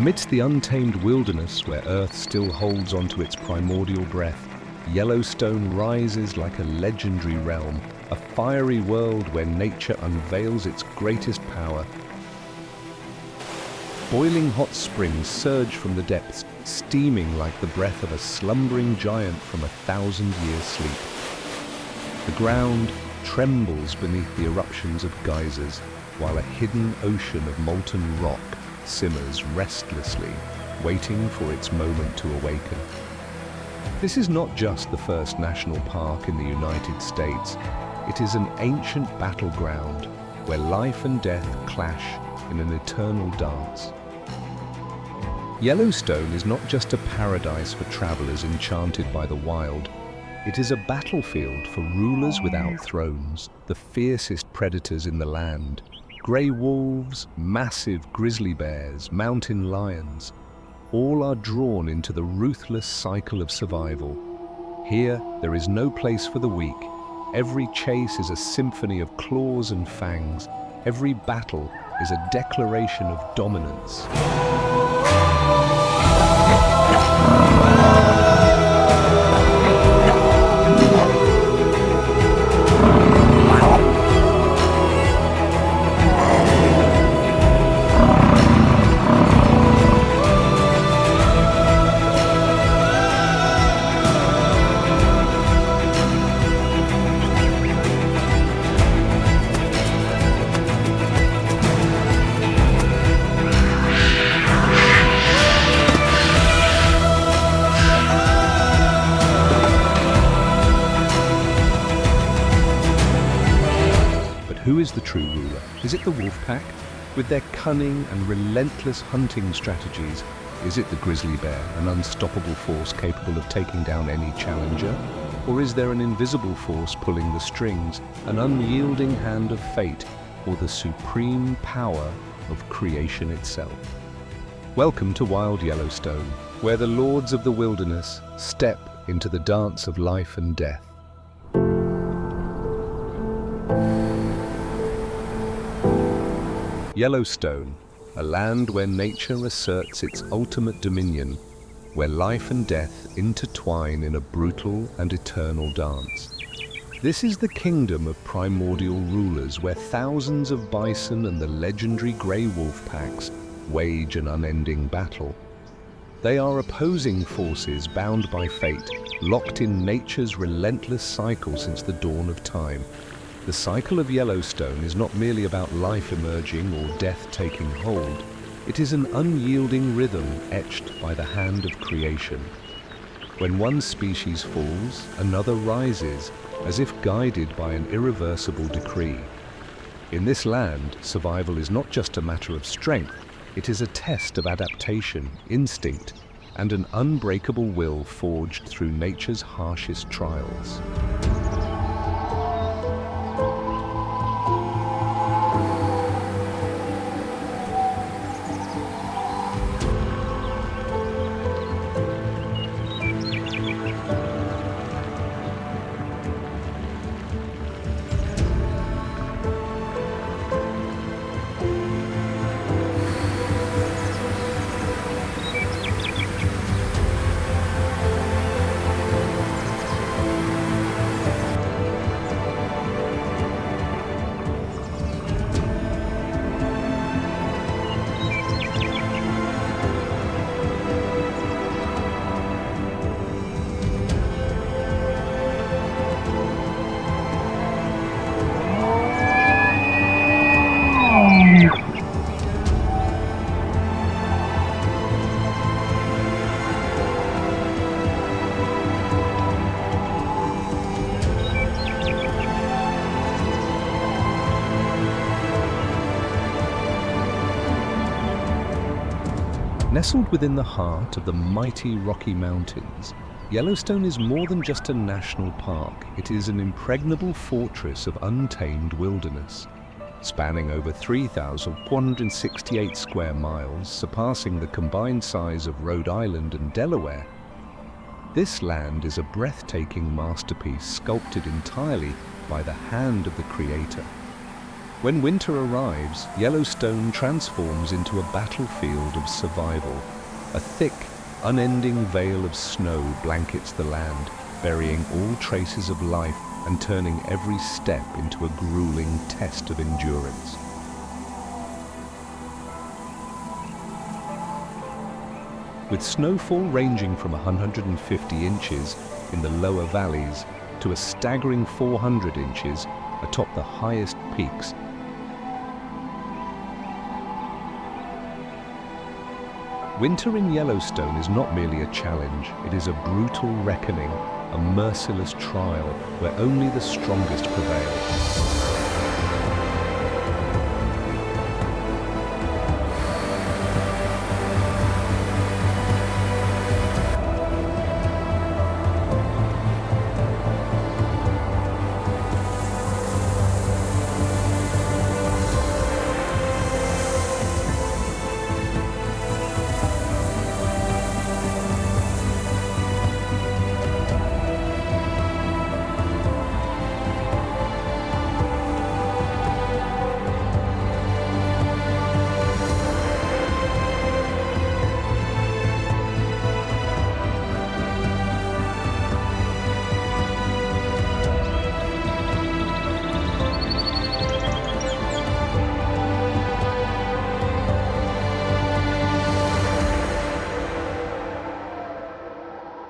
Amidst the untamed wilderness where Earth still holds onto its primordial breath, Yellowstone rises like a legendary realm, a fiery world where nature unveils its greatest power. Boiling hot springs surge from the depths, steaming like the breath of a slumbering giant from 1,000-year sleep. The ground trembles beneath the eruptions of geysers, while a hidden ocean of molten rock simmers restlessly, waiting for its moment to awaken. This is not just the first national park in the United States. It is an ancient battleground where life and death clash in an eternal dance. Yellowstone is not just a paradise for travelers enchanted by the wild. It is a battlefield for rulers without thrones, the fiercest predators in the land. Grey wolves, massive grizzly bears, mountain lions, all are drawn into the ruthless cycle of survival. Here, there is no place for the weak. Every chase is a symphony of claws and fangs. Every battle is a declaration of dominance. Who is the true ruler? Is it the wolf pack? With their cunning and relentless hunting strategies, is it the grizzly bear, an unstoppable force capable of taking down any challenger? Or is there an invisible force pulling the strings, an unyielding hand of fate, or the supreme power of creation itself? Welcome to Wild Yellowstone, where the lords of the wilderness step into the dance of life and death. Yellowstone, a land where nature asserts its ultimate dominion, where life and death intertwine in a brutal and eternal dance. This is the kingdom of primordial rulers where thousands of bison and the legendary grey wolf packs wage an unending battle. They are opposing forces bound by fate, locked in nature's relentless cycle since the dawn of time. The cycle of Yellowstone is not merely about life emerging or death taking hold. It is an unyielding rhythm etched by the hand of creation. When one species falls, another rises, as if guided by an irreversible decree. In this land, survival is not just a matter of strength, it is a test of adaptation, instinct, and an unbreakable will forged through nature's harshest trials. Nestled within the heart of the mighty Rocky Mountains, Yellowstone is more than just a national park. It is an impregnable fortress of untamed wilderness. Spanning over 3,468 square miles, surpassing the combined size of Rhode Island and Delaware, this land is a breathtaking masterpiece sculpted entirely by the hand of the Creator. When winter arrives, Yellowstone transforms into a battlefield of survival. A thick, unending veil of snow blankets the land, burying all traces of life and turning every step into a grueling test of endurance. With snowfall ranging from 150 inches in the lower valleys to a staggering 400 inches atop the highest peaks. Winter in Yellowstone is not merely a challenge, it is a brutal reckoning, a merciless trial where only the strongest prevail.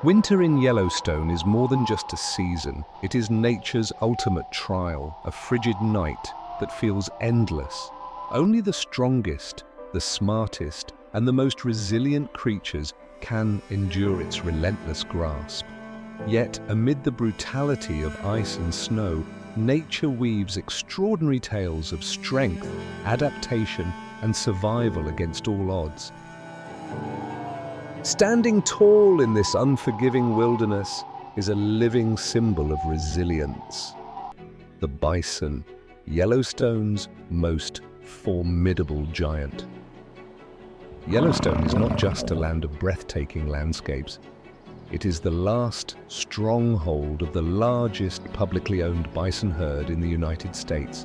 Winter in Yellowstone is more than just a season. It is nature's ultimate trial, a frigid night that feels endless. Only the strongest, the smartest, and the most resilient creatures can endure its relentless grasp. Yet, amid the brutality of ice and snow, nature weaves extraordinary tales of strength, adaptation, and survival against all odds. Standing tall in this unforgiving wilderness is a living symbol of resilience. The bison, Yellowstone's most formidable giant. Yellowstone is not just a land of breathtaking landscapes. It is the last stronghold of the largest publicly owned bison herd in the United States.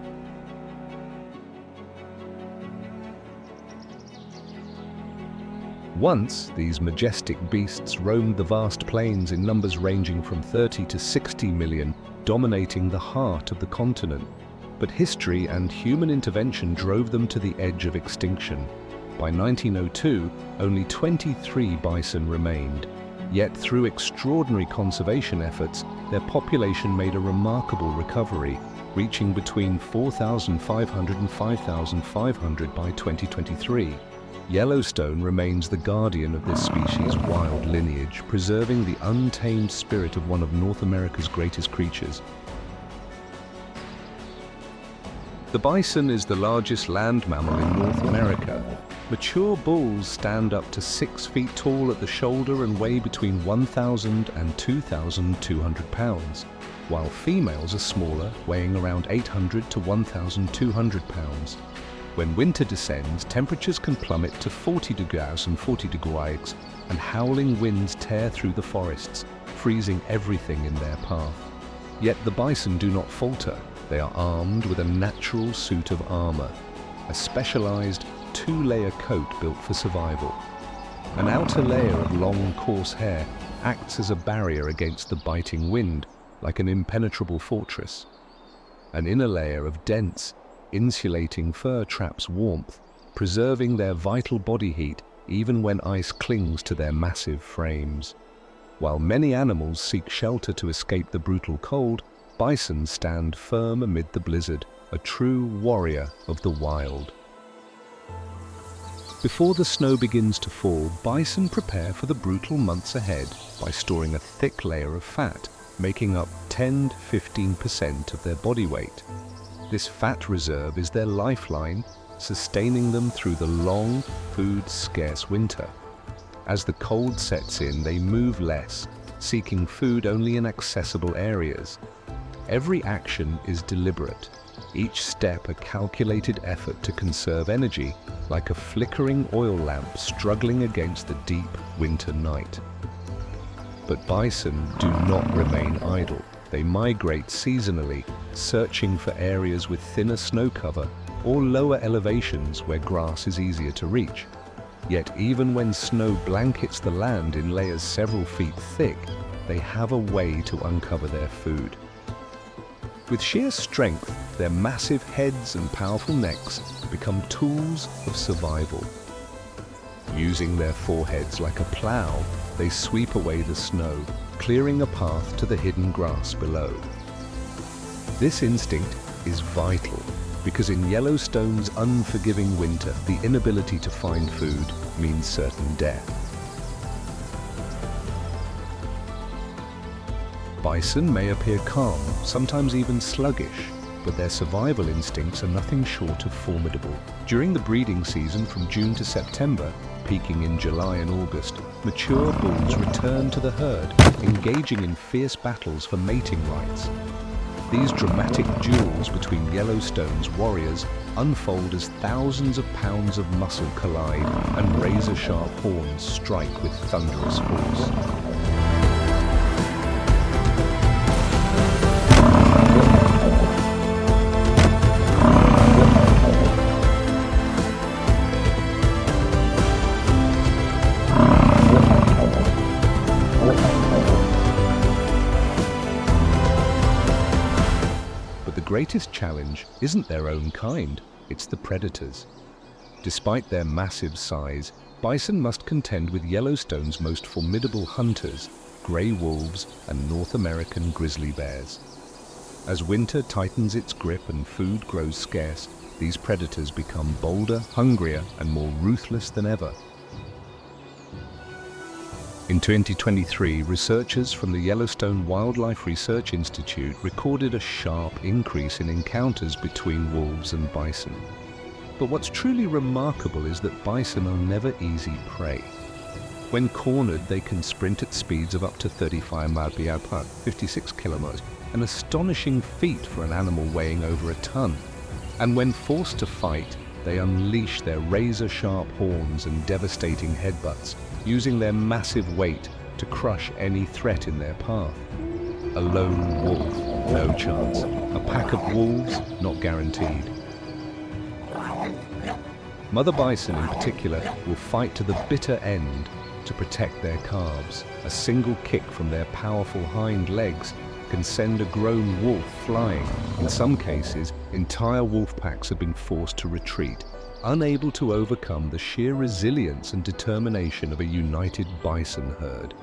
Once, these majestic beasts roamed the vast plains in numbers ranging from 30 to 60 million, dominating the heart of the continent. But history and human intervention drove them to the edge of extinction. By 1902, only 23 bison remained. Yet through extraordinary conservation efforts, their population made a remarkable recovery, reaching between 4,500 and 5,500 by 2023. Yellowstone remains the guardian of this species' wild lineage, preserving the untamed spirit of one of North America's greatest creatures. The bison is the largest land mammal in North America. Mature bulls stand up to 6 feet tall at the shoulder and weigh between 1,000 and 2,200 pounds, while females are smaller, weighing around 800 to 1,200 pounds. When winter descends, temperatures can plummet to 40 degrees and 40 degrees, and howling winds tear through the forests, freezing everything in their path. Yet the bison do not falter. They are armed with a natural suit of armor, a specialized 2-layer coat built for survival. An outer layer of long, coarse hair acts as a barrier against the biting wind, like an impenetrable fortress. An inner layer of dense, insulating fur traps warmth, preserving their vital body heat even when ice clings to their massive frames. While many animals seek shelter to escape the brutal cold, bison stand firm amid the blizzard, a true warrior of the wild. Before the snow begins to fall, bison prepare for the brutal months ahead by storing a thick layer of fat, making up 10 to 15% of their body weight. This fat reserve is their lifeline, sustaining them through the long, food-scarce winter. As the cold sets in, they move less, seeking food only in accessible areas. Every action is deliberate, each step a calculated effort to conserve energy, like a flickering oil lamp struggling against the deep winter night. But bison do not remain idle. They migrate seasonally, searching for areas with thinner snow cover or lower elevations where grass is easier to reach. Yet even when snow blankets the land in layers several feet thick, they have a way to uncover their food. With sheer strength, their massive heads and powerful necks become tools of survival. Using their foreheads like a plow, they sweep away the snow, clearing a path to the hidden grass below. This instinct is vital because in Yellowstone's unforgiving winter, the inability to find food means certain death. Bison may appear calm, sometimes even sluggish, but their survival instincts are nothing short of formidable. During the breeding season from June to September, peaking in July and August, mature bulls return to the herd, engaging in fierce battles for mating rights. These dramatic duels between Yellowstone's warriors unfold as thousands of pounds of muscle collide and razor-sharp horns strike with thunderous force. The greatest challenge isn't their own kind, it's the predators. Despite their massive size, bison must contend with Yellowstone's most formidable hunters, gray wolves and North American grizzly bears. As winter tightens its grip and food grows scarce, these predators become bolder, hungrier and more ruthless than ever. In 2023, researchers from the Yellowstone Wildlife Research Institute recorded a sharp increase in encounters between wolves and bison. But what's truly remarkable is that bison are never easy prey. When cornered, they can sprint at speeds of up to 35 miles per hour, 56 kilometers, an astonishing feat for an animal weighing over a ton. And when forced to fight, they unleash their razor-sharp horns and devastating headbutts, using their massive weight to crush any threat in their path. A lone wolf, no chance. A pack of wolves, not guaranteed. Mother bison in particular will fight to the bitter end to protect their calves. A single kick from their powerful hind legs can send a grown wolf flying. In some cases, entire wolf packs have been forced to retreat, unable to overcome the sheer resilience and determination of a united bison herd.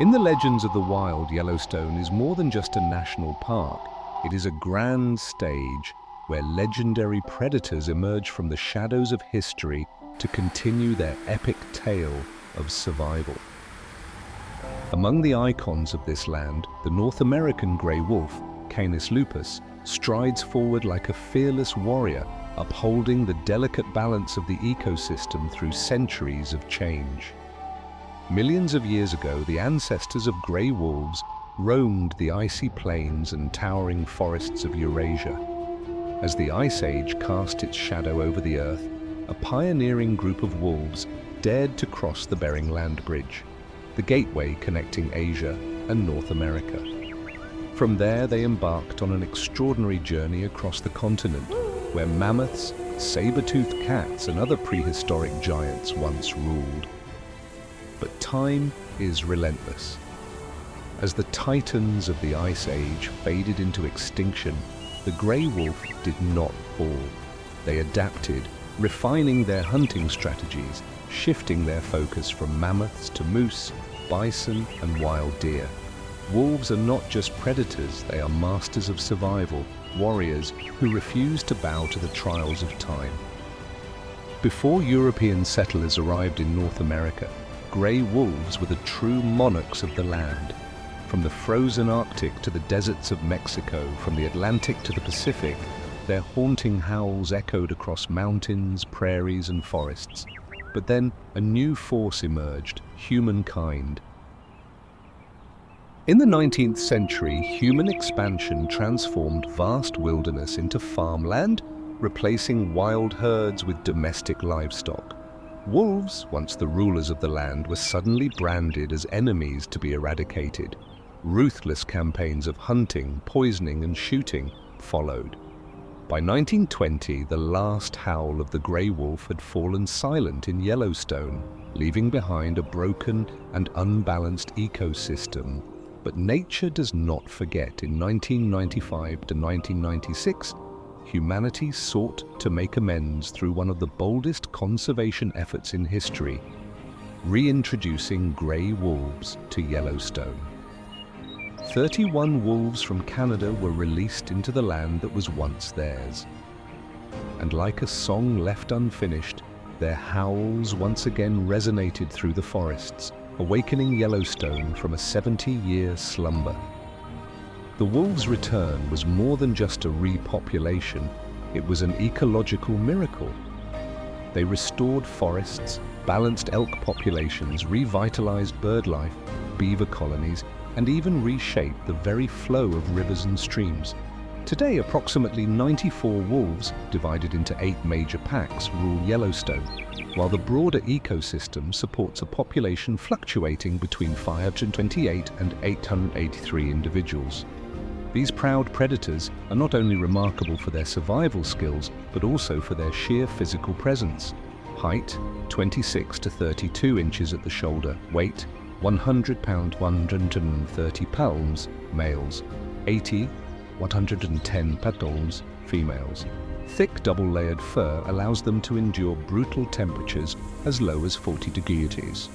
In the legends of the wild, Yellowstone is more than just a national park. It is a grand stage where legendary predators emerge from the shadows of history to continue their epic tale of survival. Among the icons of this land, the North American grey wolf, Canis lupus, strides forward like a fearless warrior, upholding the delicate balance of the ecosystem through centuries of change. Millions of years ago, the ancestors of grey wolves roamed the icy plains and towering forests of Eurasia. As the Ice Age cast its shadow over the earth, a pioneering group of wolves dared to cross the Bering Land Bridge, the gateway connecting Asia and North America. From there, they embarked on an extraordinary journey across the continent, where mammoths, saber-toothed cats, and other prehistoric giants once ruled. But time is relentless. As the titans of the Ice Age faded into extinction, the grey wolf did not fall. They adapted, refining their hunting strategies, shifting their focus from mammoths to moose, bison, and wild deer. Wolves are not just predators, they are masters of survival, warriors who refuse to bow to the trials of time. Before European settlers arrived in North America, grey wolves were the true monarchs of the land. From the frozen Arctic to the deserts of Mexico, from the Atlantic to the Pacific, their haunting howls echoed across mountains, prairies, and forests. But then a new force emerged: humankind. In the 19th century, human expansion transformed vast wilderness into farmland, replacing wild herds with domestic livestock. Wolves, once the rulers of the land, were suddenly branded as enemies to be eradicated. Ruthless campaigns of hunting, poisoning, and shooting followed. By 1920, the last howl of the grey wolf had fallen silent in Yellowstone, leaving behind a broken and unbalanced ecosystem. But nature does not forget. In 1995 to 1996, humanity sought to make amends through one of the boldest conservation efforts in history, reintroducing grey wolves to Yellowstone. 31 wolves from Canada were released into the land that was once theirs. And like a song left unfinished, their howls once again resonated through the forests, awakening Yellowstone from a 70-year slumber. The wolves' return was more than just a repopulation, it was an ecological miracle. They restored forests, balanced elk populations, revitalized bird life, beaver colonies, and even reshaped the very flow of rivers and streams. Today, approximately 94 wolves, divided into 8 major packs, rule Yellowstone, while the broader ecosystem supports a population fluctuating between 528 and 883 individuals. These proud predators are not only remarkable for their survival skills, but also for their sheer physical presence. Height, 26 to 32 inches at the shoulder. Weight, 100 pounds, 130 pounds, males. 80, 110 pounds, females. Thick double-layered fur allows them to endure brutal temperatures as low as 40 degrees.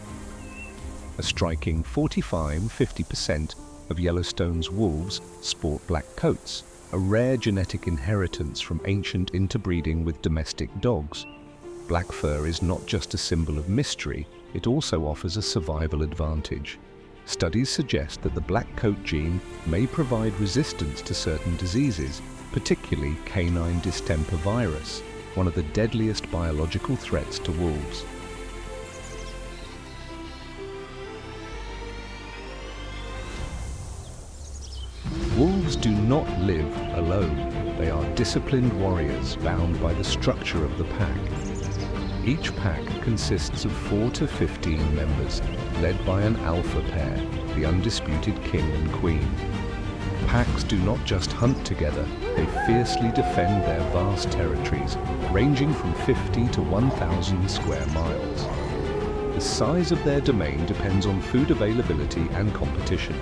A striking 45–50% of Yellowstone's wolves sport black coats, a rare genetic inheritance from ancient interbreeding with domestic dogs. Black fur is not just a symbol of mystery, it also offers a survival advantage. Studies suggest that the black coat gene may provide resistance to certain diseases, particularly canine distemper virus, one of the deadliest biological threats to wolves. Wolves do not live alone. They are disciplined warriors bound by the structure of the pack. Each pack consists of 4 to 15 members, led by an alpha pair, the undisputed king and queen. Packs do not just hunt together, they fiercely defend their vast territories, ranging from 50 to 1,000 square miles. The size of their domain depends on food availability and competition.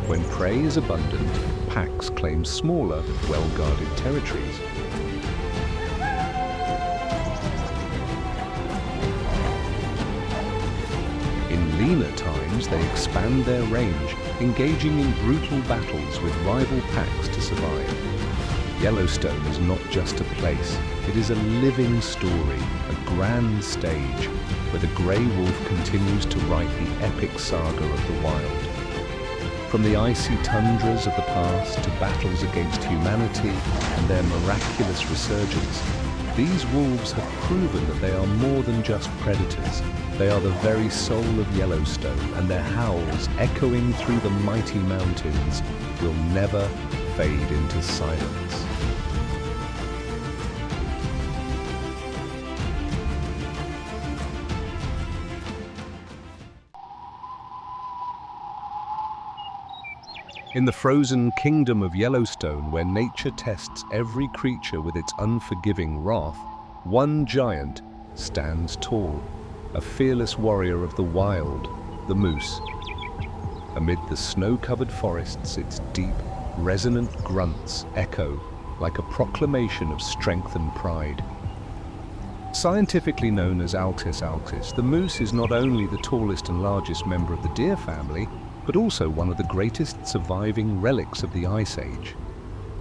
When prey is abundant, packs claim smaller, well-guarded territories. In leaner times, they expand their range, engaging in brutal battles with rival packs to survive. Yellowstone is not just a place, it is a living story, a grand stage, where the grey wolf continues to write the epic saga of the wild. From the icy tundras of the past to battles against humanity and their miraculous resurgence, these wolves have proven that they are more than just predators. They are the very soul of Yellowstone, and their howls, echoing through the mighty mountains, will never fade into silence. In the frozen kingdom of Yellowstone, where nature tests every creature with its unforgiving wrath, one giant stands tall, a fearless warrior of the wild, the moose. Amid the snow-covered forests, its deep, resonant grunts echo like a proclamation of strength and pride. Scientifically known as Altis altis, the moose is not only the tallest and largest member of the deer family, but also one of the greatest surviving relics of the Ice Age.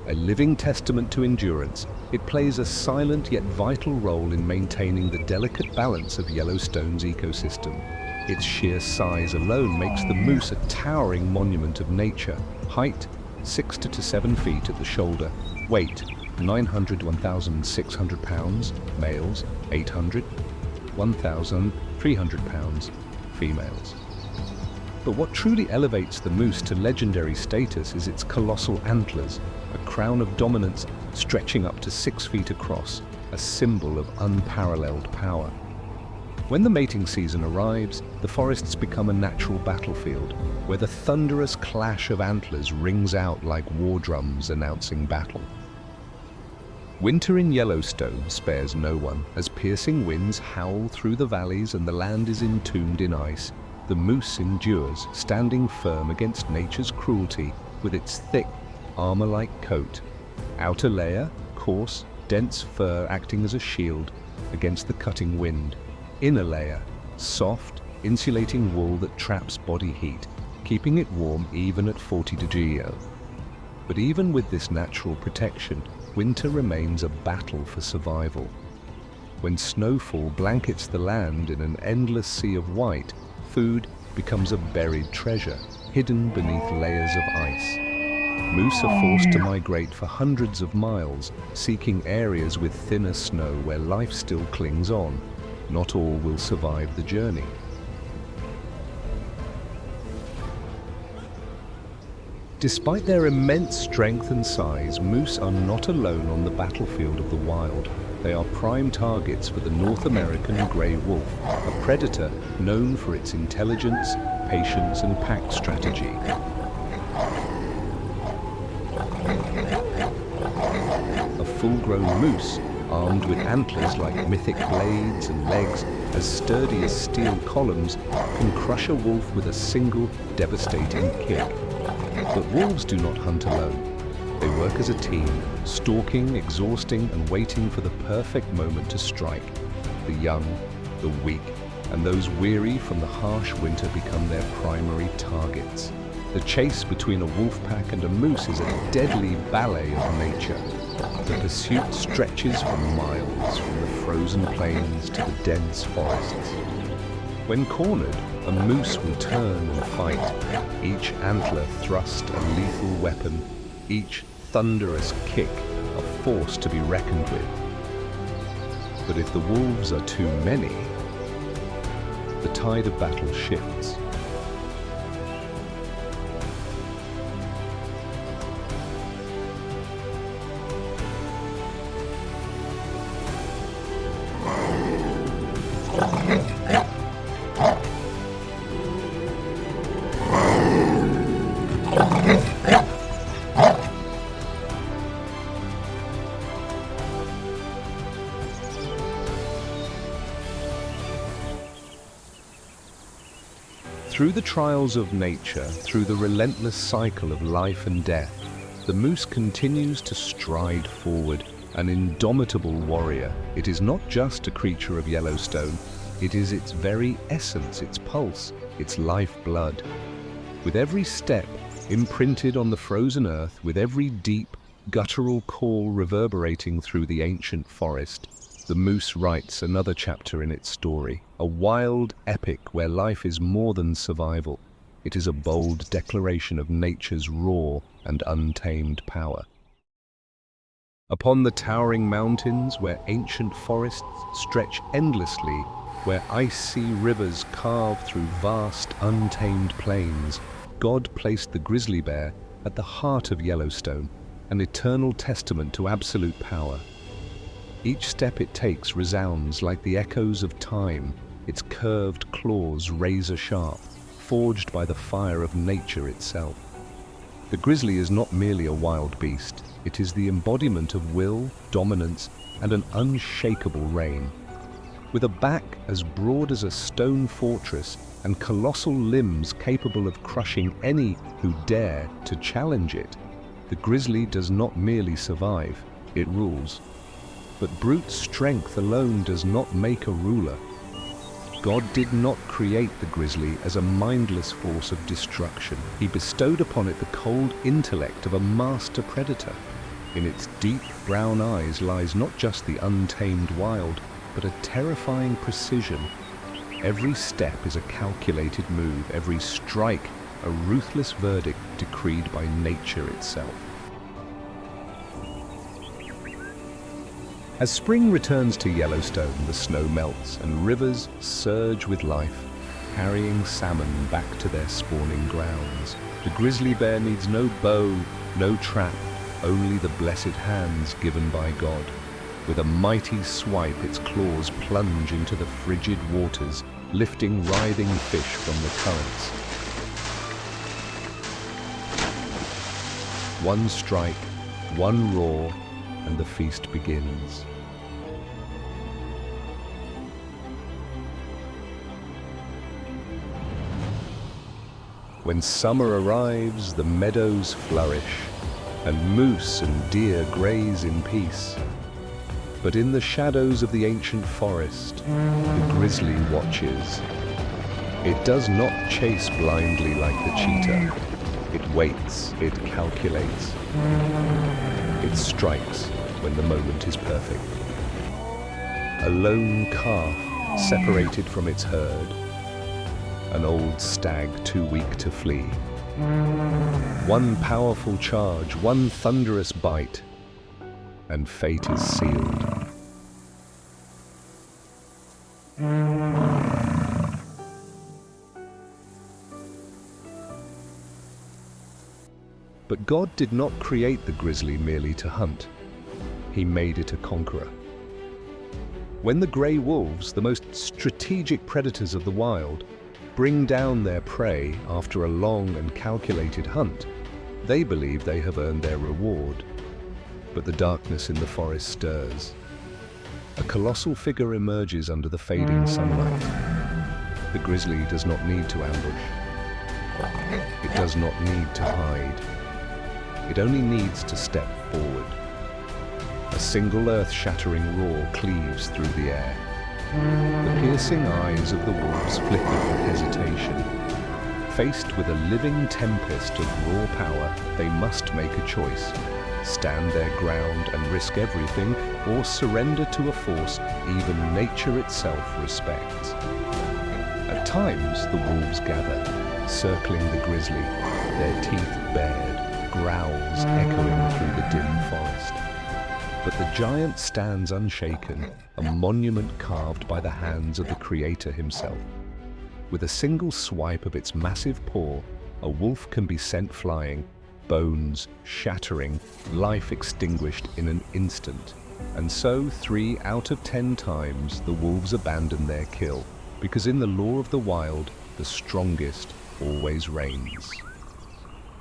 A living testament to endurance, it plays a silent yet vital role in maintaining the delicate balance of Yellowstone's ecosystem. Its sheer size alone makes the moose a towering monument of nature. Height, 6 to 7 feet at the shoulder. Weight, 900 to 1,600 pounds, males. 800, 1,300 pounds, females. But what truly elevates the moose to legendary status is its colossal antlers, a crown of dominance stretching up to 6 feet across, a symbol of unparalleled power. When the mating season arrives, the forests become a natural battlefield, where the thunderous clash of antlers rings out like war drums announcing battle. Winter in Yellowstone spares no one. As piercing winds howl through the valleys and the land is entombed in ice, the moose endures, standing firm against nature's cruelty with its thick, armor-like coat. Outer layer, coarse, dense fur acting as a shield against the cutting wind. Inner layer, soft, insulating wool that traps body heat, keeping it warm even at 40 degrees. But even with this natural protection, winter remains a battle for survival. When snowfall blankets the land in an endless sea of white, food becomes a buried treasure, hidden beneath layers of ice. Moose are forced to migrate for hundreds of miles, seeking areas with thinner snow where life still clings on. Not all will survive the journey. Despite their immense strength and size, moose are not alone on the battlefield of the wild. They are prime targets for the North American grey wolf, a predator known for its intelligence, patience, and pack strategy. A full-grown moose, armed with antlers like mythic blades and legs as sturdy as steel columns, can crush a wolf with a single devastating kick. But wolves do not hunt alone. They work as a team, stalking, exhausting, and waiting for the perfect moment to strike. The young, the weak, and those weary from the harsh winter become their primary targets. The chase between a wolf pack and a moose is a deadly ballet of nature. The pursuit stretches for miles, from the frozen plains to the dense forests. When cornered, a moose will turn and fight, each antler thrust a lethal weapon, each thunderous kick a force to be reckoned with. But if the wolves are too many, the tide of battle shifts. Through the trials of nature, through the relentless cycle of life and death, the moose continues to stride forward, an indomitable warrior. It is not just a creature of Yellowstone, it is its very essence, its pulse, its lifeblood. With every step imprinted on the frozen earth, with every deep, guttural call reverberating through the ancient forest, the moose writes another chapter in its story, a wild epic where life is more than survival. It is a bold declaration of nature's raw and untamed power. Upon the towering mountains where ancient forests stretch endlessly, where icy rivers carve through vast, untamed plains, God placed the grizzly bear at the heart of Yellowstone, an eternal testament to absolute power. Each step it takes resounds like the echoes of time, its curved claws razor-sharp, forged by the fire of nature itself. The grizzly is not merely a wild beast, it is the embodiment of will, dominance, and an unshakable reign. With a back as broad as a stone fortress and colossal limbs capable of crushing any who dare to challenge it, the grizzly does not merely survive, it rules. But brute strength alone does not make a ruler. God did not create the grizzly as a mindless force of destruction. He bestowed upon it the cold intellect of a master predator. In its deep brown eyes lies not just the untamed wild, but a terrifying precision. Every step is a calculated move, every strike a ruthless verdict decreed by nature itself. As spring returns to Yellowstone, the snow melts and rivers surge with life, carrying salmon back to their spawning grounds. The grizzly bear needs no bow, no trap, only the blessed hands given by God. With a mighty swipe, its claws plunge into the frigid waters, lifting writhing fish from the currents. One strike, one roar, and the feast begins. When summer arrives, the meadows flourish, and moose and deer graze in peace. But in the shadows of the ancient forest, the grizzly watches. It does not chase blindly like the cheetah. It waits, it calculates. It strikes when the moment is perfect. A lone calf separated from its herd. An old stag too weak to flee. One powerful charge, one thunderous bite, and fate is sealed. But God did not create the grizzly merely to hunt. He made it a conqueror. When the grey wolves, the most strategic predators of the wild, bring down their prey after a long and calculated hunt, they believe they have earned their reward. But the darkness in the forest stirs. A colossal figure emerges under the fading sunlight. The grizzly does not need to ambush. It does not need to hide. It only needs to step forward. A single earth-shattering roar cleaves through the air. The piercing eyes of the wolves flicker in hesitation. Faced with a living tempest of raw power, they must make a choice. Stand their ground and risk everything, or surrender to a force even nature itself respects. At times, the wolves gather, circling the grizzly, their teeth bared, growls echoing through the dim forest. But the giant stands unshaken, a monument carved by the hands of the Creator himself. With a single swipe of its massive paw, a wolf can be sent flying, bones shattering, life extinguished in an instant. And so 3 out of 10 times the wolves abandon their kill, because in the law of the wild, the strongest always reigns.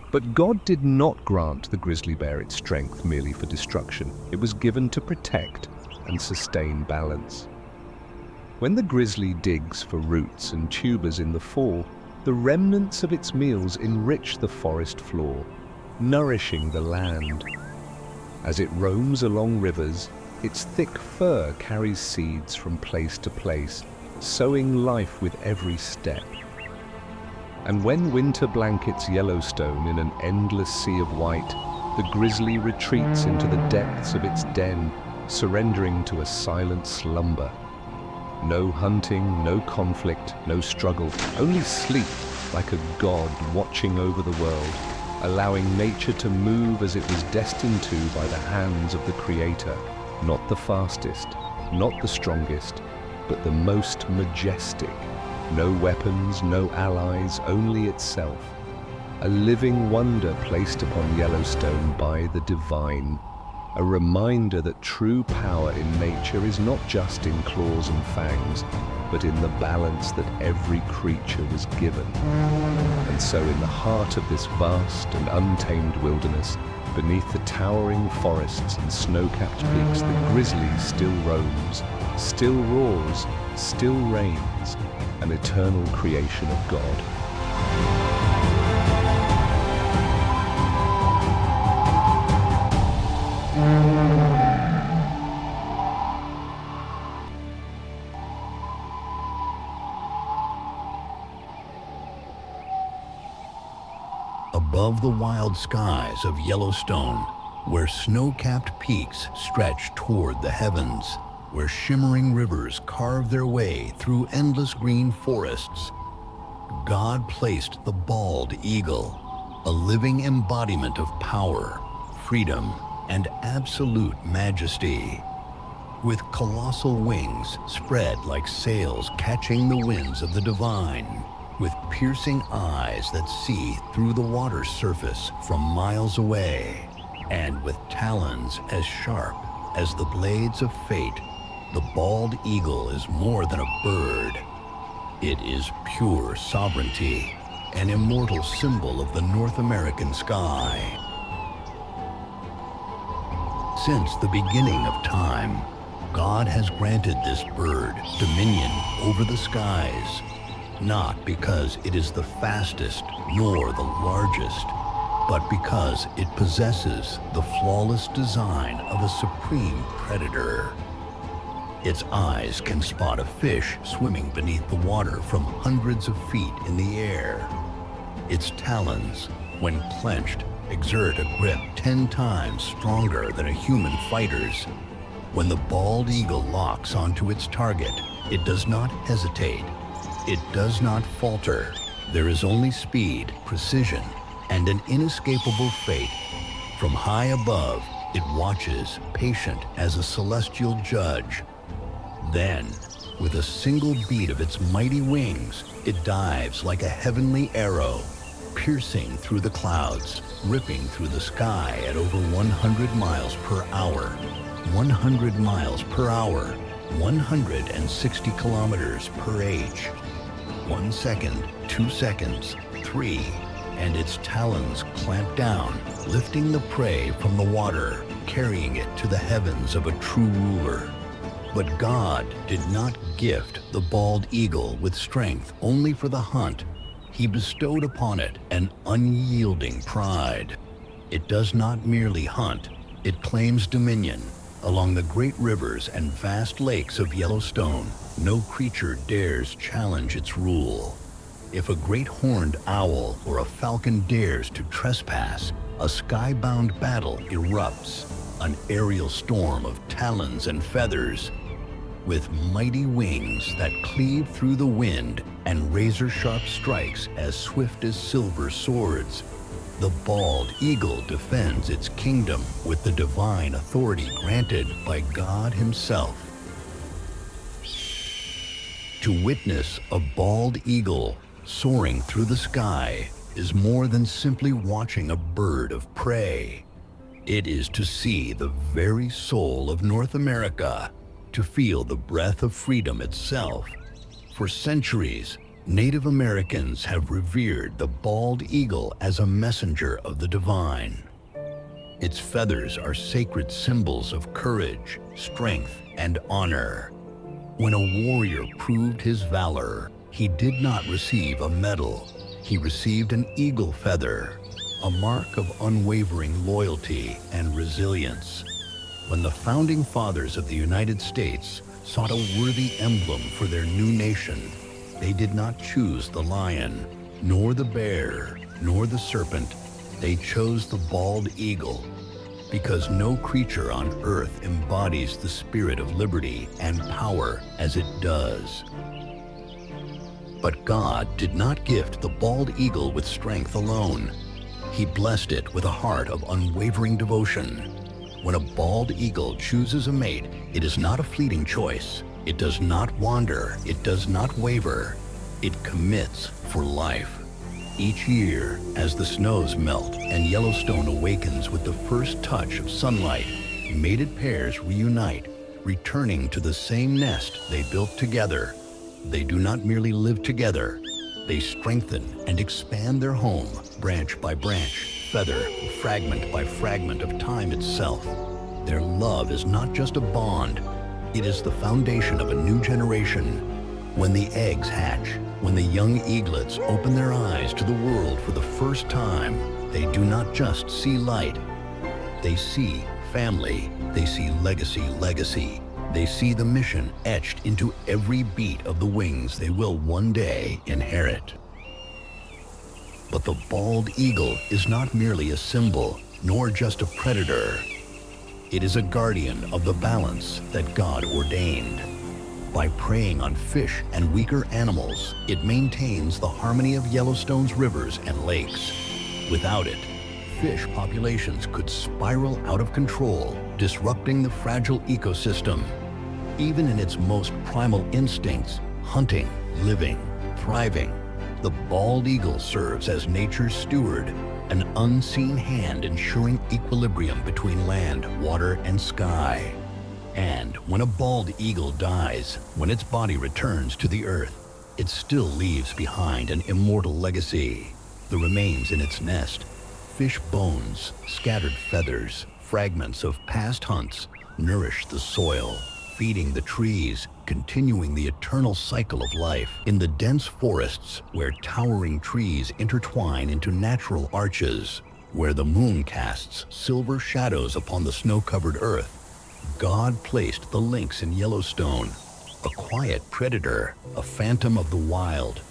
But God did not grant the grizzly bear its strength merely for destruction. It was given to protect and sustain balance. When the grizzly digs for roots and tubers in the fall, the remnants of its meals enrich the forest floor, nourishing the land. As it roams along rivers, its thick fur carries seeds from place to place, sowing life with every step. And when winter blankets Yellowstone in an endless sea of white, the grizzly retreats into the depths of its den, surrendering to a silent slumber. No hunting, no conflict, no struggle, only sleep like a god watching over the world, allowing nature to move as it was destined to by the hands of the Creator. Not the fastest, not the strongest, but the most majestic. No weapons, no allies, only itself. A living wonder placed upon Yellowstone by the divine. A reminder that true power in nature is not just in claws and fangs, but in the balance that every creature was given. And so in the heart of this vast and untamed wilderness, beneath the towering forests and snow-capped peaks, the grizzly still roams, still roars, still reigns, an eternal creation of God. Above the wild skies of Yellowstone, where snow-capped peaks stretch toward the heavens, where shimmering rivers carve their way through endless green forests, God placed the bald eagle, a living embodiment of power, freedom, and absolute majesty. With colossal wings spread like sails catching the winds of the divine, with piercing eyes that see through the water's surface from miles away, And with talons as sharp as the blades of fate, the bald eagle is more than a bird. It is pure sovereignty, an immortal symbol of the North American sky. Since the beginning of time, God has granted this bird dominion over the skies, not because it is the fastest nor the largest, but because it possesses the flawless design of a supreme predator. Its eyes can spot a fish swimming beneath the water from hundreds of feet in the air. Its talons, when clenched, exert a grip 10 times stronger than a human fighter's. When the bald eagle locks onto its target, it does not hesitate. It does not falter. There is only speed, precision, and an inescapable fate. From high above, it watches, patient as a celestial judge. Then, with a single beat of its mighty wings, it dives like a heavenly arrow, piercing through the clouds, ripping through the sky at over 100 miles per hour. 100 miles per hour, 160 kilometers per h. 1 second, 2 seconds, 3, and its talons clamp down, lifting the prey from the water, carrying it to the heavens of a true ruler. But God did not gift the bald eagle with strength only for the hunt. He bestowed upon it an unyielding pride. It does not merely hunt, it claims dominion. Along the great rivers and vast lakes of Yellowstone, no creature dares challenge its rule. If a great horned owl or a falcon dares to trespass, a skybound battle erupts, an aerial storm of talons and feathers. With mighty wings that cleave through the wind and razor-sharp strikes as swift as silver swords, the bald eagle defends its kingdom with the divine authority granted by God Himself. To witness a bald eagle soaring through the sky is more than simply watching a bird of prey. It is to see the very soul of North America, to feel the breath of freedom itself. For centuries, Native Americans have revered the bald eagle as a messenger of the divine. Its feathers are sacred symbols of courage, strength, and honor. When a warrior proved his valor, he did not receive a medal. He received an eagle feather, a mark of unwavering loyalty and resilience. When the founding fathers of the United States sought a worthy emblem for their new nation, they did not choose the lion, nor the bear, nor the serpent. They chose the bald eagle, because no creature on earth embodies the spirit of liberty and power as it does. But God did not gift the bald eagle with strength alone. He blessed it with a heart of unwavering devotion. When a bald eagle chooses a mate, it is not a fleeting choice. It does not wander. It does not waver. It commits for life. Each year, as the snows melt and Yellowstone awakens with the first touch of sunlight, mated pairs reunite, returning to the same nest they built together. They do not merely live together. They strengthen and expand their home, branch by branch, feather, fragment by fragment of time itself. Their love is not just a bond. It is the foundation of a new generation. When the eggs hatch, when the young eaglets open their eyes to the world for the first time, they do not just see light. They see family. They see legacy. They see the mission etched into every beat of the wings they will one day inherit. But the bald eagle is not merely a symbol, nor just a predator. It is a guardian of the balance that God ordained. By preying on fish and weaker animals, it maintains the harmony of Yellowstone's rivers and lakes. Without it, fish populations could spiral out of control, disrupting the fragile ecosystem. Even in its most primal instincts, hunting, living, thriving, the bald eagle serves as nature's steward, an unseen hand ensuring equilibrium between land, water, and sky. And when a bald eagle dies, when its body returns to the earth, it still leaves behind an immortal legacy. The remains in its nest, fish bones, scattered feathers, fragments of past hunts, nourish the soil, feeding the trees, continuing the eternal cycle of life. In the dense forests where towering trees intertwine into natural arches, where the moon casts silver shadows upon the snow-covered earth, God placed the lynx in Yellowstone, a quiet predator, a phantom of the wild.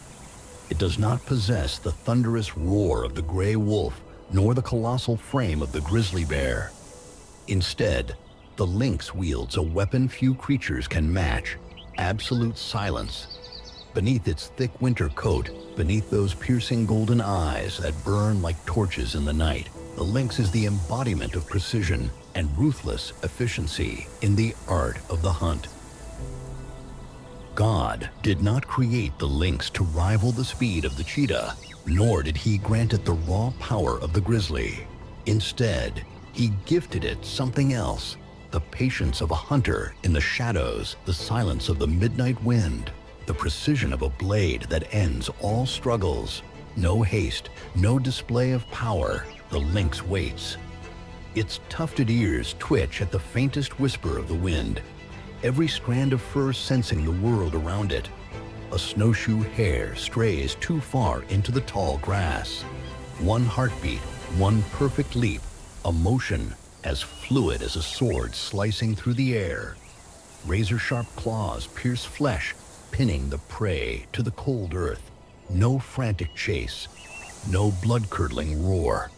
It does not possess the thunderous roar of the gray wolf, nor the colossal frame of the grizzly bear. Instead, the lynx wields a weapon few creatures can match: absolute silence. Beneath its thick winter coat, beneath those piercing golden eyes that burn like torches in the night, the lynx is the embodiment of precision and ruthless efficiency in the art of the hunt. God did not create the lynx to rival the speed of the cheetah, nor did he grant it the raw power of the grizzly. Instead, he gifted it something else: the patience of a hunter in the shadows, the silence of the midnight wind, the precision of a blade that ends all struggles. No haste, no display of power. The lynx waits. Its tufted ears twitch at the faintest whisper of the wind, every strand of fur sensing the world around it. A snowshoe hare strays too far into the tall grass. One heartbeat, one perfect leap, a motion as fluid as a sword slicing through the air. Razor-sharp claws pierce flesh, pinning the prey to the cold earth. No frantic chase, no blood-curdling roar,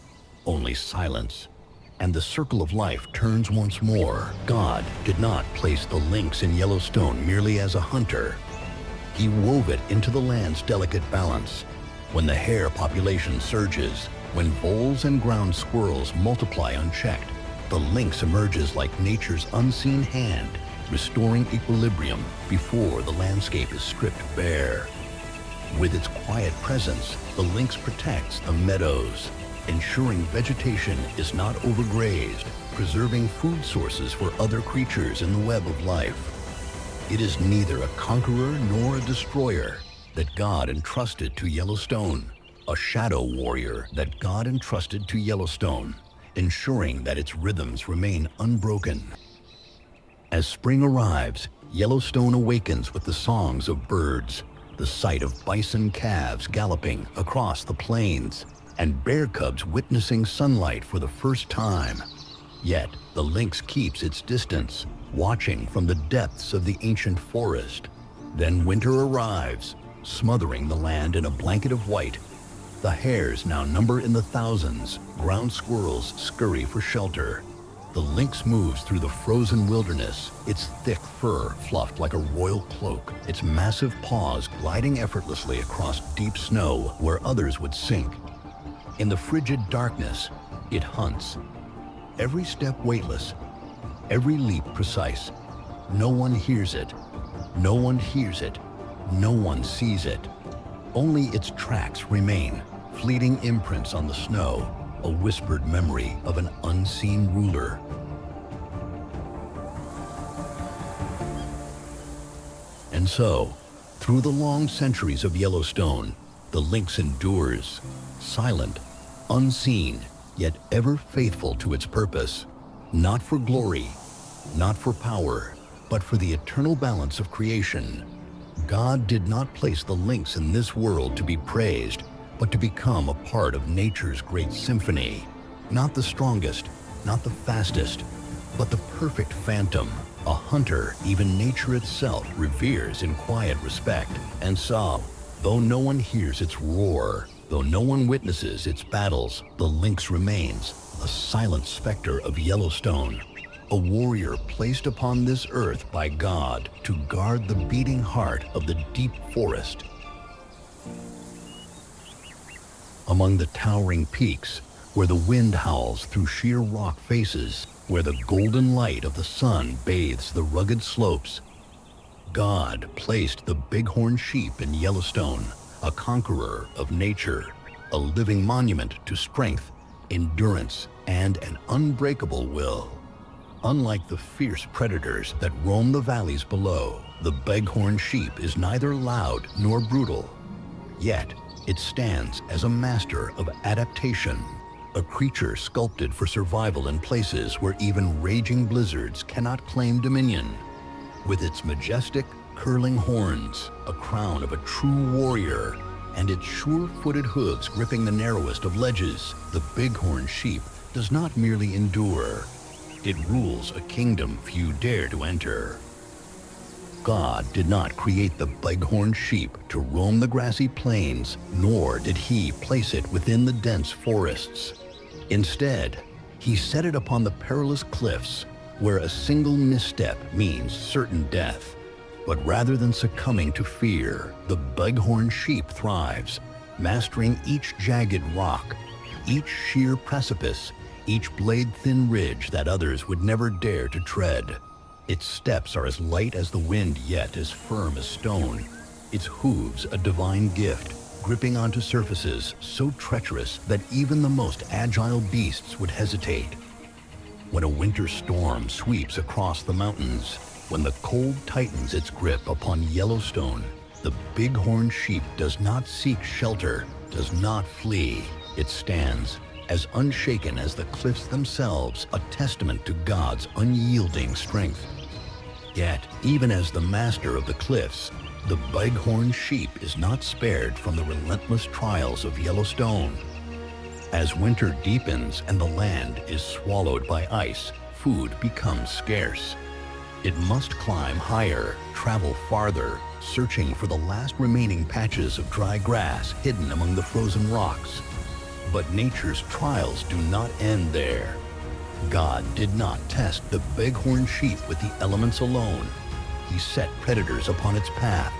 only silence. And the circle of life turns once more. God did not place the lynx in Yellowstone merely as a hunter. He wove it into the land's delicate balance. When the hare population surges, when voles and ground squirrels multiply unchecked, the lynx emerges like nature's unseen hand, restoring equilibrium before the landscape is stripped bare. With its quiet presence, the lynx protects the meadows, ensuring vegetation is not overgrazed, preserving food sources for other creatures in the web of life. It is neither a conqueror nor a destroyer that God entrusted to Yellowstone, a shadow warrior that God entrusted to Yellowstone, ensuring that its rhythms remain unbroken. As spring arrives, Yellowstone awakens with the songs of birds, the sight of bison calves galloping across the plains, and bear cubs witnessing sunlight for the first time. Yet, the lynx keeps its distance, watching from the depths of the ancient forest. Then winter arrives, smothering the land in a blanket of white. The hares now number in the thousands, ground squirrels scurry for shelter. The lynx moves through the frozen wilderness, its thick fur fluffed like a royal cloak, its massive paws gliding effortlessly across deep snow where others would sink. In the frigid darkness, it hunts. Every step weightless, every leap precise. No one hears it. No one hears it. No one sees it. Only its tracks remain, fleeting imprints on the snow, a whispered memory of an unseen ruler. And so, through the long centuries of Yellowstone, the lynx endures, silent, unseen, yet ever faithful to its purpose. Not for glory, not for power, but for the eternal balance of creation. God did not place the lynx in this world to be praised, but to become a part of nature's great symphony. Not the strongest, not the fastest, but the perfect phantom, a hunter even nature itself reveres in quiet respect. And so, though no one hears its roar, though no one witnesses its battles, the lynx remains, a silent specter of Yellowstone, a warrior placed upon this earth by God to guard the beating heart of the deep forest. Among the towering peaks, where the wind howls through sheer rock faces, where the golden light of the sun bathes the rugged slopes, God placed the bighorn sheep in Yellowstone, a conqueror of nature, a living monument to strength, endurance, and an unbreakable will. Unlike the fierce predators that roam the valleys below, the bighorn sheep is neither loud nor brutal. Yet, it stands as a master of adaptation, a creature sculpted for survival in places where even raging blizzards cannot claim dominion. With its majestic, curling horns, a crown of a true warrior, and its sure-footed hooves gripping the narrowest of ledges, the bighorn sheep does not merely endure. It rules a kingdom few dare to enter. God did not create the bighorn sheep to roam the grassy plains, nor did he place it within the dense forests. Instead, he set it upon the perilous cliffs, where a single misstep means certain death. But rather than succumbing to fear, the bighorn sheep thrives, mastering each jagged rock, each sheer precipice, each blade-thin ridge that others would never dare to tread. Its steps are as light as the wind, yet as firm as stone. Its hooves a divine gift, gripping onto surfaces so treacherous that even the most agile beasts would hesitate. When a winter storm sweeps across the mountains, when the cold tightens its grip upon Yellowstone, the bighorn sheep does not seek shelter, does not flee. It stands, as unshaken as the cliffs themselves, a testament to God's unyielding strength. Yet, even as the master of the cliffs, the bighorn sheep is not spared from the relentless trials of Yellowstone. As winter deepens and the land is swallowed by ice, food becomes scarce. It must climb higher, travel farther, searching for the last remaining patches of dry grass hidden among the frozen rocks. But nature's trials do not end there. God did not test the bighorn sheep with the elements alone. He set predators upon its path.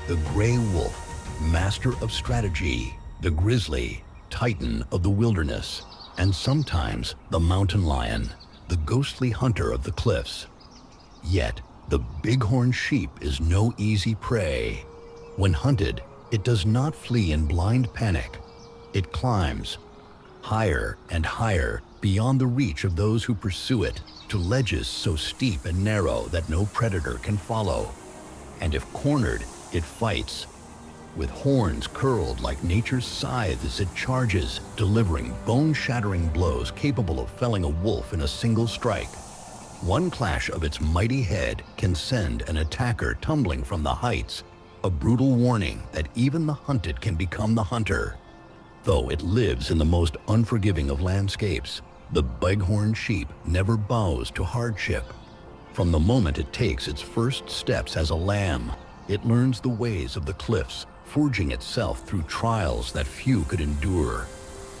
The gray wolf, master of strategy, the grizzly, titan of the wilderness, and sometimes the mountain lion, the ghostly hunter of the cliffs. Yet, the bighorn sheep is no easy prey. When hunted, it does not flee in blind panic. It climbs higher and higher beyond the reach of those who pursue it, to ledges so steep and narrow that no predator can follow. And if cornered, it fights. With horns curled like nature's scythes, it charges, delivering bone-shattering blows capable of felling a wolf in a single strike. One clash of its mighty head can send an attacker tumbling from the heights, a brutal warning that even the hunted can become the hunter. Though it lives in the most unforgiving of landscapes, the bighorn sheep never bows to hardship. From the moment it takes its first steps as a lamb, it learns the ways of the cliffs, forging itself through trials that few could endure.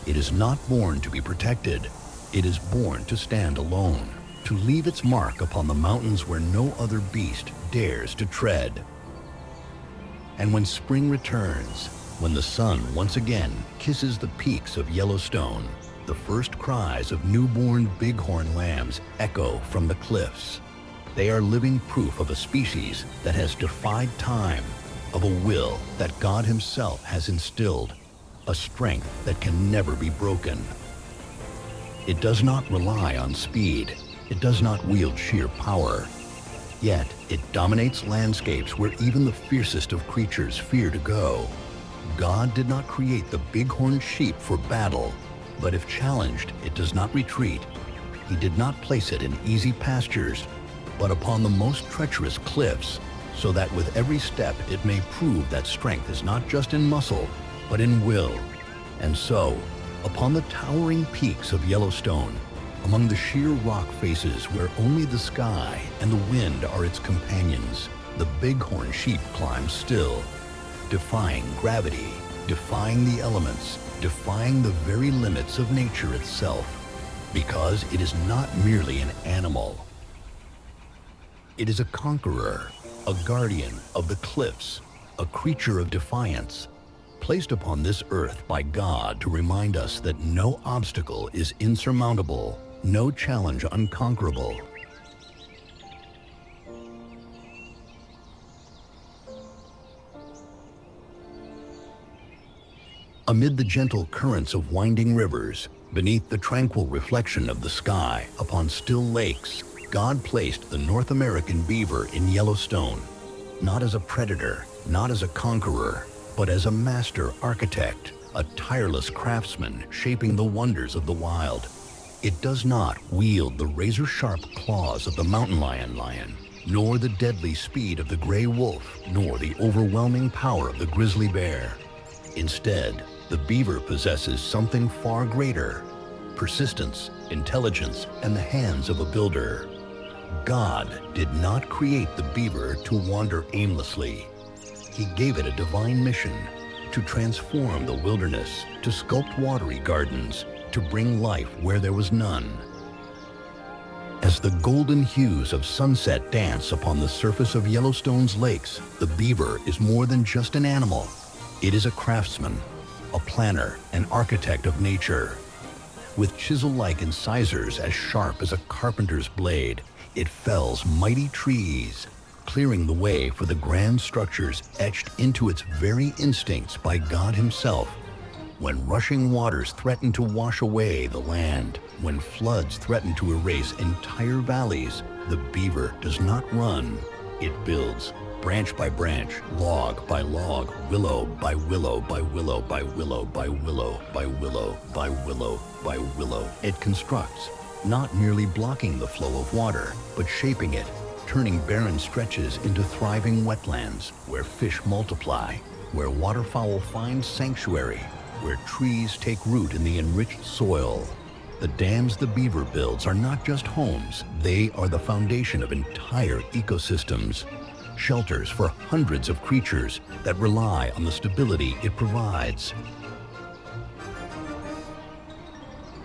It is not born to be protected. It is born to stand alone, to leave its mark upon the mountains where no other beast dares to tread. And when spring returns, when the sun once again kisses the peaks of Yellowstone, the first cries of newborn bighorn lambs echo from the cliffs. They are living proof of a species that has defied time, of a will that God Himself has instilled, a strength that can never be broken. It does not rely on speed. It does not wield sheer power. Yet, it dominates landscapes where even the fiercest of creatures fear to go. God did not create the bighorn sheep for battle, but if challenged, it does not retreat. He did not place it in easy pastures, but upon the most treacherous cliffs, so that with every step it may prove that strength is not just in muscle, but in will. And so, upon the towering peaks of Yellowstone, among the sheer rock faces where only the sky and the wind are its companions, the bighorn sheep climbs still, defying gravity, defying the elements, defying the very limits of nature itself, because it is not merely an animal. It is a conqueror, a guardian of the cliffs, a creature of defiance, placed upon this earth by God to remind us that no obstacle is insurmountable, no challenge unconquerable. Amid the gentle currents of winding rivers, beneath the tranquil reflection of the sky upon still lakes, God placed the North American beaver in Yellowstone, not as a predator, not as a conqueror, but as a master architect, a tireless craftsman shaping the wonders of the wild. It does not wield the razor-sharp claws of the mountain lion, nor the deadly speed of the gray wolf, nor the overwhelming power of the grizzly bear. Instead, the beaver possesses something far greater: persistence, intelligence, and the hands of a builder. God did not create the beaver to wander aimlessly. He gave it a divine mission: to transform the wilderness, to sculpt watery gardens, to bring life where there was none. As the golden hues of sunset dance upon the surface of Yellowstone's lakes, the beaver is more than just an animal. It is a craftsman, a planner, an architect of nature. With chisel-like incisors as sharp as a carpenter's blade, it fells mighty trees, clearing the way for the grand structures etched into its very instincts by God Himself. When rushing waters threaten to wash away the land, when floods threaten to erase entire valleys, the beaver does not run. It builds, branch by branch, log by log, willow by willow by willow by willow by willow by willow by willow by willow. It constructs, not merely blocking the flow of water, but shaping it, turning barren stretches into thriving wetlands where fish multiply, where waterfowl find sanctuary, where trees take root in the enriched soil. The dams the beaver builds are not just homes, they are the foundation of entire ecosystems, shelters for hundreds of creatures that rely on the stability it provides.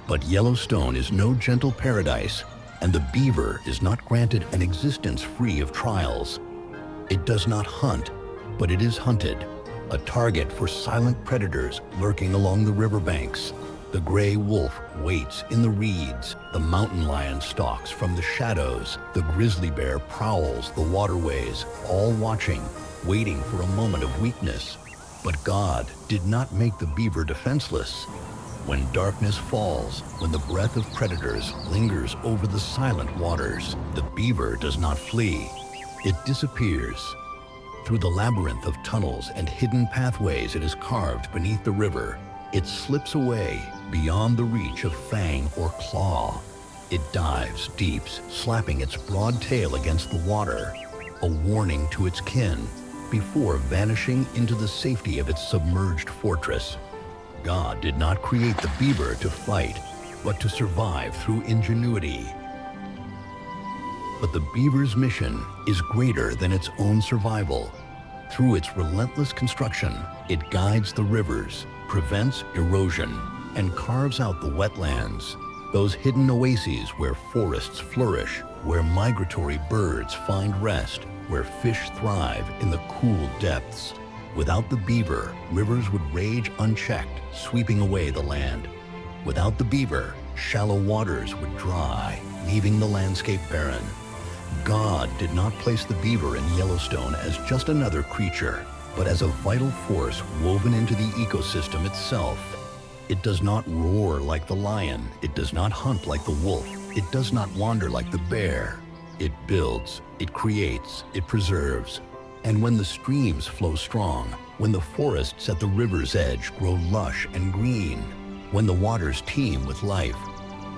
But Yellowstone is no gentle paradise, and the beaver is not granted an existence free of trials. It does not hunt, but it is hunted, a target for silent predators lurking along the riverbanks. The gray wolf waits in the reeds, the mountain lion stalks from the shadows, the grizzly bear prowls the waterways, all watching, waiting for a moment of weakness. But God did not make the beaver defenseless. When darkness falls, when the breath of predators lingers over the silent waters, the beaver does not flee. It disappears. Through the labyrinth of tunnels and hidden pathways it has carved beneath the river, it slips away beyond the reach of fang or claw. It dives deep, slapping its broad tail against the water, a warning to its kin, before vanishing into the safety of its submerged fortress. God did not create the beaver to fight, but to survive through ingenuity. But the beaver's mission is greater than its own survival. Through its relentless construction, it guides the rivers, prevents erosion, and carves out the wetlands, those hidden oases where forests flourish, where migratory birds find rest, where fish thrive in the cool depths. Without the beaver, rivers would rage unchecked, sweeping away the land. Without the beaver, shallow waters would dry, leaving the landscape barren. God did not place the beaver in Yellowstone as just another creature, but as a vital force woven into the ecosystem itself. It does not roar like the lion, it does not hunt like the wolf, it does not wander like the bear. It builds, it creates, it preserves. And when the streams flow strong, when the forests at the river's edge grow lush and green, when the waters teem with life,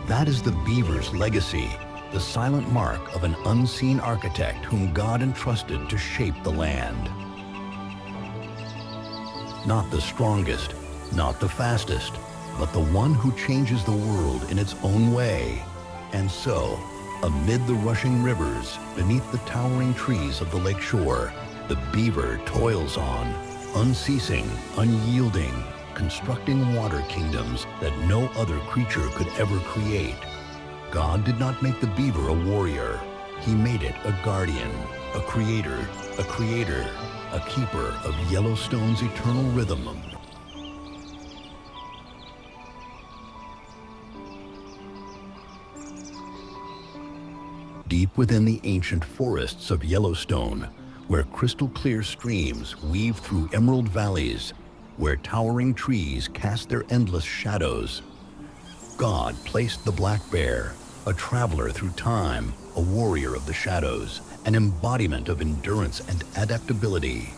that is the beaver's legacy, the silent mark of an unseen architect whom God entrusted to shape the land. Not the strongest, not the fastest, but the one who changes the world in its own way. And so, amid the rushing rivers, beneath the towering trees of the lakeshore, the beaver toils on, unceasing, unyielding, constructing water kingdoms that no other creature could ever create. God did not make the beaver a warrior. He made it a guardian, a creator, a keeper of Yellowstone's eternal rhythm. Deep within the ancient forests of Yellowstone, where crystal clear streams weave through emerald valleys, where towering trees cast their endless shadows. God placed the black bear, a traveler through time, a warrior of the shadows, an embodiment of endurance and adaptability.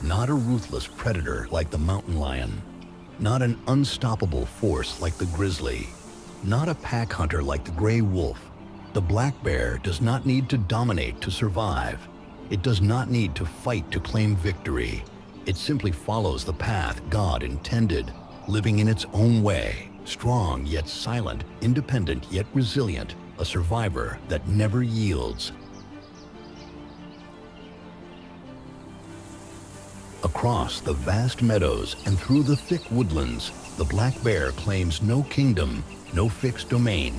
Not a ruthless predator like the mountain lion, not an unstoppable force like the grizzly, not a pack hunter like the gray wolf. The black bear does not need to dominate to survive. It does not need to fight to claim victory. It simply follows the path God intended, living in its own way, strong yet silent, independent yet resilient, a survivor that never yields. Across the vast meadows and through the thick woodlands, the black bear claims no kingdom, no fixed domain.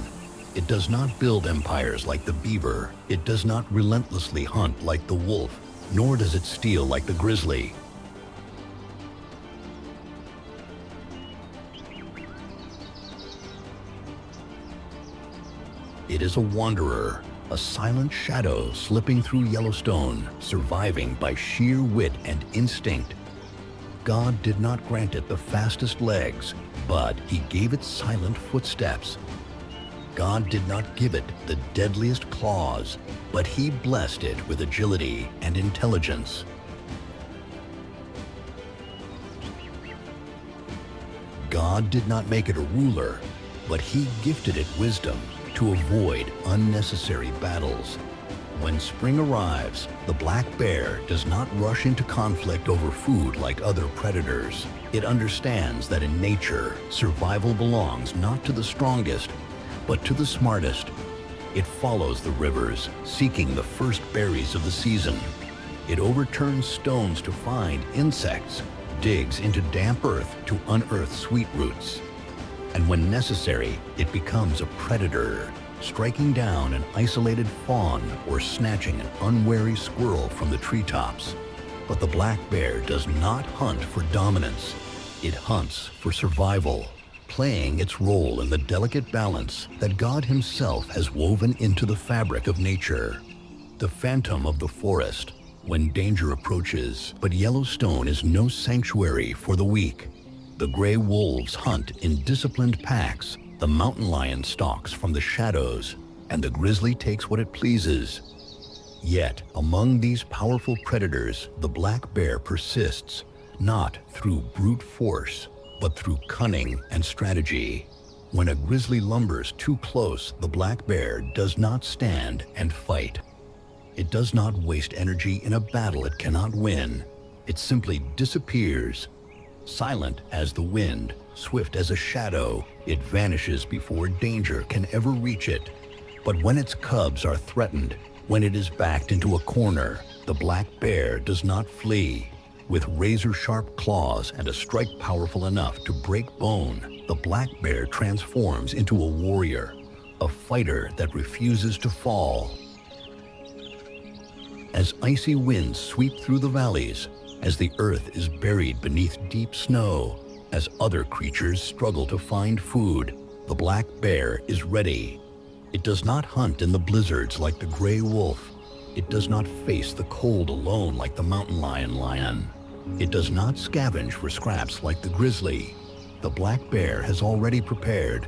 It does not build empires like the beaver. It does not relentlessly hunt like the wolf, nor does it steal like the grizzly. It is a wanderer, a silent shadow slipping through Yellowstone, surviving by sheer wit and instinct. God did not grant it the fastest legs, but He gave it silent footsteps. God did not give it the deadliest claws, but He blessed it with agility and intelligence. God did not make it a ruler, but He gifted it wisdom to avoid unnecessary battles. When spring arrives, the black bear does not rush into conflict over food like other predators. It understands that in nature, survival belongs not to the strongest, but to the smartest. It follows the rivers, seeking the first berries of the season. It overturns stones to find insects, digs into damp earth to unearth sweet roots. And when necessary, it becomes a predator, striking down an isolated fawn or snatching an unwary squirrel from the treetops. But the black bear does not hunt for dominance. It hunts for survival, playing its role in the delicate balance that God Himself has woven into the fabric of nature. The phantom of the forest when danger approaches, but Yellowstone is no sanctuary for the weak. The gray wolves hunt in disciplined packs, the mountain lion stalks from the shadows, and the grizzly takes what it pleases. Yet, among these powerful predators, the black bear persists, not through brute force, but through cunning and strategy. When a grizzly lumbers too close, the black bear does not stand and fight. It does not waste energy in a battle it cannot win. It simply disappears. Silent as the wind, swift as a shadow, it vanishes before danger can ever reach it. But when its cubs are threatened, when it is backed into a corner, the black bear does not flee. With razor-sharp claws and a strike powerful enough to break bone, the black bear transforms into a warrior, a fighter that refuses to fall. As icy winds sweep through the valleys, as the earth is buried beneath deep snow, as other creatures struggle to find food, the black bear is ready. It does not hunt in the blizzards like the gray wolf. It does not face the cold alone like the mountain lion. It does not scavenge for scraps like the grizzly. The black bear has already prepared.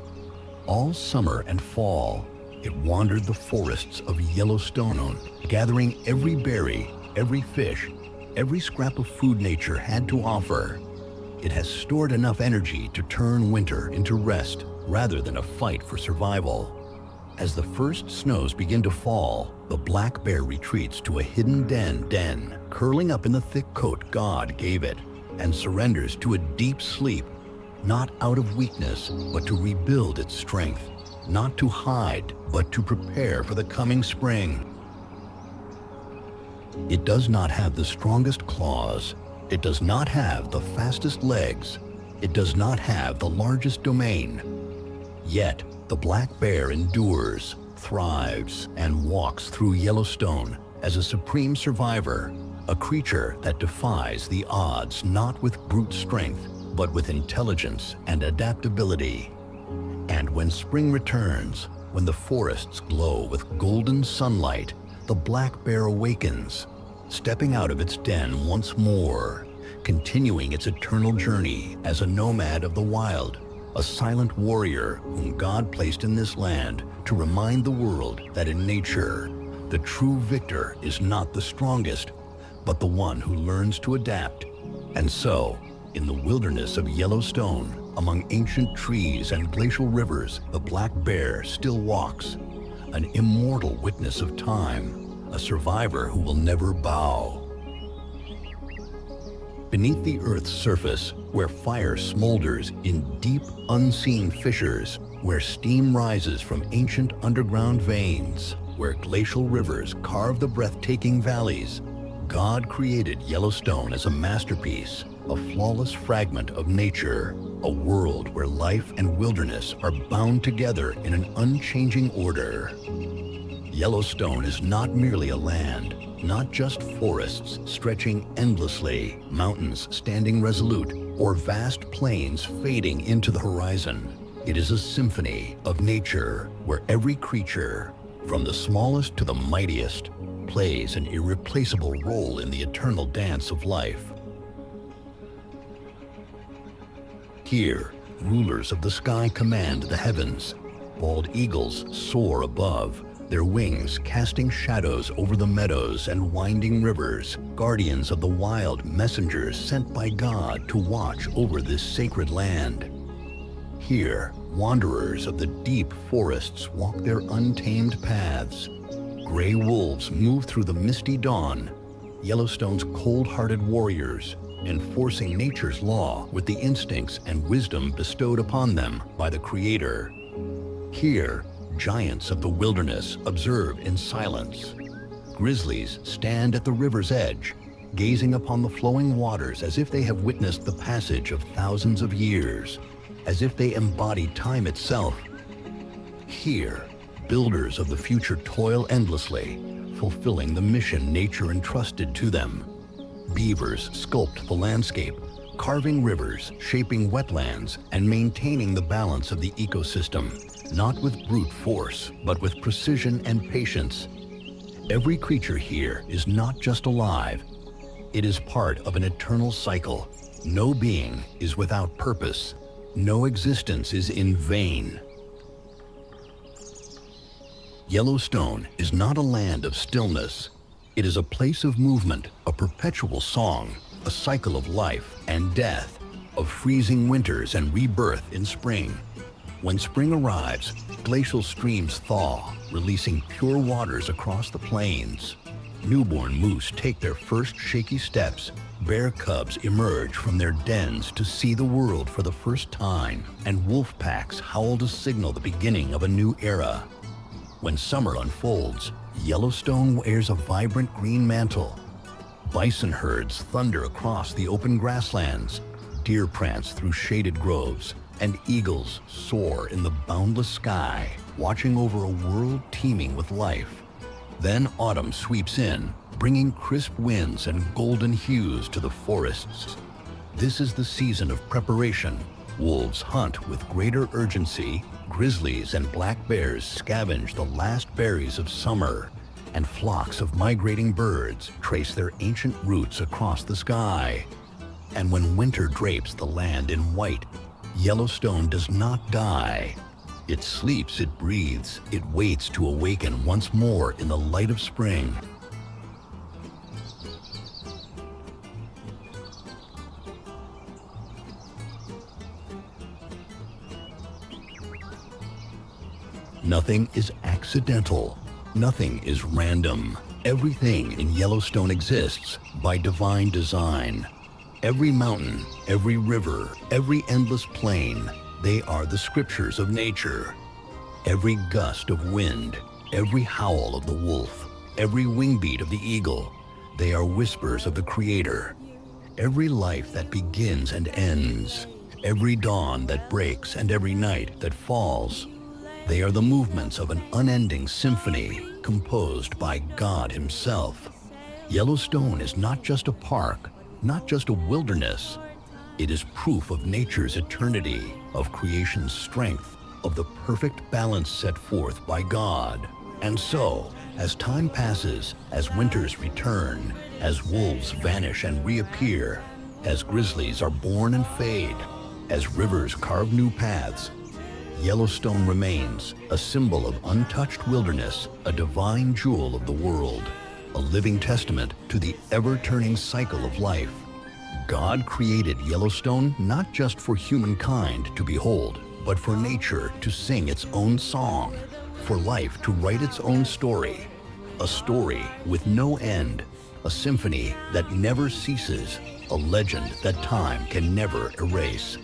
All summer and fall, it wandered the forests of Yellowstone, gathering every berry, every fish, every scrap of food nature had to offer. It has stored enough energy to turn winter into rest rather than a fight for survival. As the first snows begin to fall, the black bear retreats to a hidden den, curling up in the thick coat God gave it, and surrenders to a deep sleep, not out of weakness, but to rebuild its strength, not to hide, but to prepare for the coming spring. It does not have the strongest claws. It does not have the fastest legs. It does not have the largest domain. Yet, the black bear endures, thrives, and walks through Yellowstone as a supreme survivor, a creature that defies the odds not with brute strength, but with intelligence and adaptability. And when spring returns, when the forests glow with golden sunlight, the black bear awakens, stepping out of its den once more, continuing its eternal journey as a nomad of the wild, a silent warrior whom God placed in this land to remind the world that in nature, the true victor is not the strongest, but the one who learns to adapt. And so, in the wilderness of Yellowstone, among ancient trees and glacial rivers, the black bear still walks, an immortal witness of time, a survivor who will never bow. Beneath the Earth's surface, where fire smolders in deep, unseen fissures, where steam rises from ancient underground veins, where glacial rivers carve the breathtaking valleys, God created Yellowstone as a masterpiece, a flawless fragment of nature, a world where life and wilderness are bound together in an unchanging order. Yellowstone is not merely a land, not just forests stretching endlessly, mountains standing resolute, or vast plains fading into the horizon. It is a symphony of nature where every creature, from the smallest to the mightiest, plays an irreplaceable role in the eternal dance of life. Here, rulers of the sky command the heavens. Bald eagles soar above, their wings casting shadows over the meadows and winding rivers, guardians of the wild, messengers sent by God to watch over this sacred land. Here, wanderers of the deep forests walk their untamed paths. Gray wolves move through the misty dawn, Yellowstone's cold-hearted warriors, enforcing nature's law with the instincts and wisdom bestowed upon them by the Creator. Here, giants of the wilderness observe in silence. Grizzlies stand at the river's edge, gazing upon the flowing waters as if they have witnessed the passage of thousands of years, as if they embody time itself. Here, builders of the future toil endlessly, fulfilling the mission nature entrusted to them. Beavers sculpt the landscape, carving rivers, shaping wetlands, and maintaining the balance of the ecosystem, not with brute force, but with precision and patience. Every creature here is not just alive, it is part of an eternal cycle. No being is without purpose. No existence is in vain. Yellowstone is not a land of stillness. It is a place of movement, a perpetual song, a cycle of life and death, of freezing winters and rebirth in spring. When spring arrives, glacial streams thaw, releasing pure waters across the plains. Newborn moose take their first shaky steps. Bear cubs emerge from their dens to see the world for the first time, and wolf packs howl to signal the beginning of a new era. When summer unfolds, Yellowstone wears a vibrant green mantle. Bison herds thunder across the open grasslands, deer prance through shaded groves, and eagles soar in the boundless sky, watching over a world teeming with life. Then autumn sweeps in, bringing crisp winds and golden hues to the forests. This is the season of preparation. Wolves hunt with greater urgency, grizzlies and black bears scavenge the last berries of summer, and flocks of migrating birds trace their ancient roots across the sky. And when winter drapes the land in white, Yellowstone does not die. It sleeps, it breathes, it waits to awaken once more in the light of spring. Nothing is accidental. Nothing is random. Everything in Yellowstone exists by divine design. Every mountain, every river, every endless plain, they are the scriptures of nature. Every gust of wind, every howl of the wolf, every wingbeat of the eagle, they are whispers of the Creator. Every life that begins and ends, every dawn that breaks and every night that falls, they are the movements of an unending symphony composed by God Himself. Yellowstone is not just a park, not just a wilderness. It is proof of nature's eternity, of creation's strength, of the perfect balance set forth by God. And so, as time passes, as winters return, as wolves vanish and reappear, As grizzlies are born and fade, as rivers carve new paths, Yellowstone remains a symbol of untouched wilderness, a divine jewel of the world, a living testament to the ever-turning cycle of life. God created Yellowstone not just for humankind to behold, but for nature to sing its own song, for life to write its own story, a story with no end, a symphony that never ceases, a legend that time can never erase.